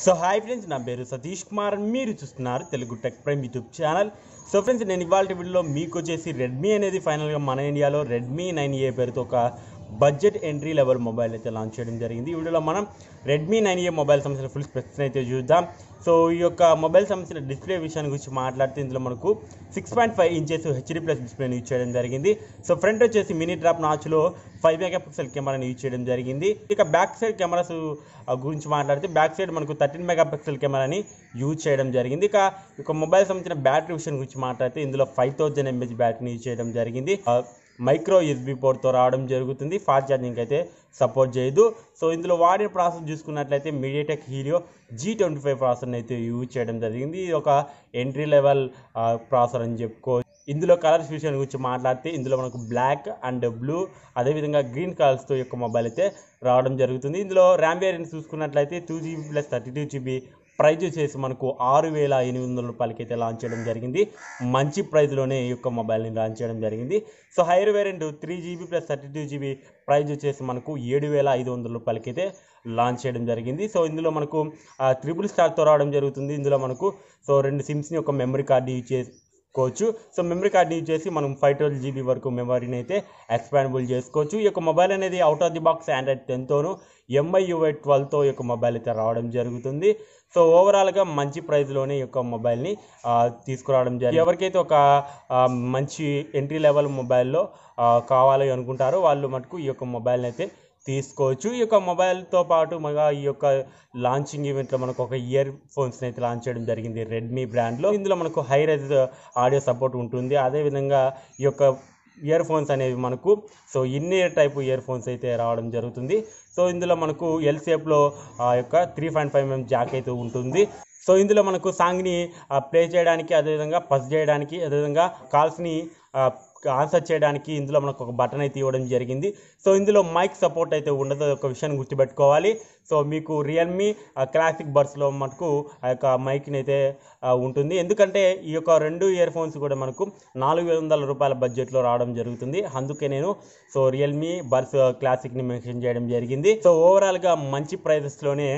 So hi friends, నా పేరు సతీష్ కుమార్. మీరు చూస్తున్నారు Telugu tech prime YouTube channel. So friends, నేను ఇవాళ వీడియోలో మీకు వచ్చేసి రెడ్మీ అనేది ఫైనల్గా మన ఇండియాలో రెడ్మీ 9A పేరుతో ఒక బడ్జెట్ ఎంట్రీ లెవెల్ మొబైల్ అయితే లాంచ్ చేయడం జరిగింది. ఈ వీడియోలో మనం రెడ్మీ 9A మొబైల్ సంబంధించిన ఫుల్ స్పెక్స్ అయితే చూద్దాం. సో ఈ యొక్క మొబైల్ సంబంధించిన డిస్ప్లే విషయాన్ని గురించి మాట్లాడితే ఇందులో మనకు 6.5 ఇంచెస్ HD+ డిస్ప్లేని యూజ్ చేయడం జరిగింది. సో ఫ్రంట్ వచ్చేసి మినీ డ్రాప్ నాచ్లో 5 మెగాపిక్సెల్ కెమెరాని యూజ్ చేయడం జరిగింది. ఇక బ్యాక్ సైడ్ కెమెరాస్ గురించి మాట్లాడితే బ్యాక్ సైడ్ మనకు 13 మెగాపిక్సెల్ కెమెరాని యూజ్ చేయడం జరిగింది. ఇక మొబైల్ సంబంధించిన బ్యాటరీ విషయం గురించి మాట్లాడితే ఇందులో 5000 mAh బ్యాటరీని యూజ్ చేయడం జరిగింది. మైక్రో USB పోర్ట్తో రావడం జరుగుతుంది. ఫాస్ట్ ఛార్జింగ్ అయితే సపోర్ట్ చేయదు. సో ఇందులో వాడిన ప్రాసెస్ చూసుకున్నట్లయితే మీడియాటెక్ హీలియో G25 ప్రాసెసర్ని అయితే యూజ్ చేయడం జరిగింది. ఇది ఒక ఎంట్రీ లెవెల్ ప్రాసెసర్ అని చెప్పుకోవచ్చు. ఇందులో కలర్స్ విషయాన్ని గురించి మాట్లాడితే ఇందులో మనకు బ్లాక్ అండ్ బ్లూ అదేవిధంగా గ్రీన్ కలర్స్తో యొక్క మొబైల్ అయితే రావడం జరుగుతుంది. ఇందులో ర్యామ్ వేరియంట్ చూసుకున్నట్లయితే 2GB + 32GB ప్రైజ్ వచ్చేసి మనకు 6800 రూపాయలకి అయితే లాంచ్ చేయడం జరిగింది. మంచి ప్రైజ్లోనే ఈ యొక్క మొబైల్ని లాంచ్ చేయడం జరిగింది. So hire variant 3GB + 32GB praise వచ్చేసి మనకు 7500 రూపాయలకి అయితే లాంచ్ చేయడం జరిగింది. సో ఇందులో మనకు ట్రిపుల్ స్టార్తో రావడం జరుగుతుంది. ఇందులో మనకు 2 సిమ్స్ని ఒక మెమరీ కార్డు యూజ్ చేసుకోవచ్చు. సో మెమరీ కార్డ్ని యూజ్ చేసి మనం 512GB వరకు మెమరీని అయితే ఎక్స్పాండబుల్ చేసుకోవచ్చు. ఈ యొక్క మొబైల్ అనేది out of the box Android 10తోను MIUI 12తో ఈ యొక్క మొబైల్ అయితే రావడం జరుగుతుంది. సో ఓవరాల్గా మంచి ప్రైస్లోనే ఈ యొక్క మొబైల్ని తీసుకురావడం జరిగింది. ఎవరికైతే ఒక మంచి ఎంట్రీ లెవెల్ మొబైల్లో కావాలి అనుకుంటారో వాళ్ళు మటుకు ఈ యొక్క మొబైల్ని అయితే తీసుకోవచ్చు. ఈ యొక్క మొబైల్తో పాటు ఈ యొక్క లాంచింగ్ ఈవెంట్లో మనకు ఒక ఇయర్ ఫోన్స్ని అయితే లాంచ్ చేయడం జరిగింది రెడ్మీ బ్రాండ్లో. ఇందులో మనకు హై రైజ్ ఆడియో సపోర్ట్ ఉంటుంది. అదేవిధంగా ఈ యొక్క ఇయర్ ఫోన్స్ అనేవి మనకు in year type ear phones అయితే రావడం జరుగుతుంది. సో ఇందులో మనకు ఎల్ షేప్లో ఆ యొక్క 3.5mm జాక్ అయితే ఉంటుంది. సో ఇందులో మనకు సాంగ్ని ప్లే చేయడానికి, అదేవిధంగా పస్ చేయడానికి, అదేవిధంగా కాల్స్ని ఆన్సర్ చేయడానికి ఇందులో మనకు ఒక బటన్ అయితే ఇవ్వడం జరిగింది. సో ఇందులో మైక్ సపోర్ట్ అయితే ఉండదు, ఒక విషయాన్ని గుర్తుపెట్టుకోవాలి. సో మీకు రియల్మీ క్లాసిక్ బడ్స్లో మటుకు ఆ యొక్క మైక్ని అయితే ఉంటుంది. ఎందుకంటే ఈ యొక్క 2 ఇయర్ ఫోన్స్ కూడా మనకు 400 రూపాయల బడ్జెట్లో రావడం జరుగుతుంది. అందుకే నేను రియల్మీ బడ్స్ క్లాసిక్ని మెన్షన్ చేయడం జరిగింది. సో ఓవరాల్గా మంచి ప్రైజెస్లోనే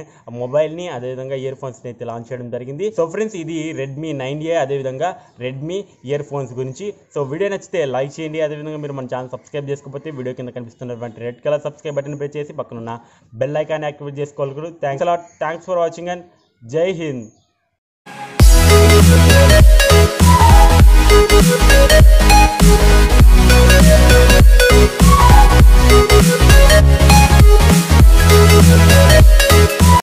మొబైల్ని అదేవిధంగా ఇయర్ ఫోన్స్ని అయితే లాంచ్ చేయడం జరిగింది. సో ఫ్రెండ్స్, ఇది రెడ్మీ 9A అదేవిధంగా రెడ్మీ ఇయర్ ఫోన్స్ గురించి. సో వీడియో నచ్చితే లైక్ చేయండి. అదేవిధంగా మీరు మన ఛానల్ సబ్స్క్రైబ్ చేసుకోకపోతే వీడియో కింద కనిపిస్తున్నటువంటి red colour subscribe button press చేసి పక్కనున్న బెల్ ఐకాన్ యాక్టివేట్ చేసుకోవాలి. థ్యాంక్స్ ఫర్ వాచింగ్ అండ్ జై హింద్.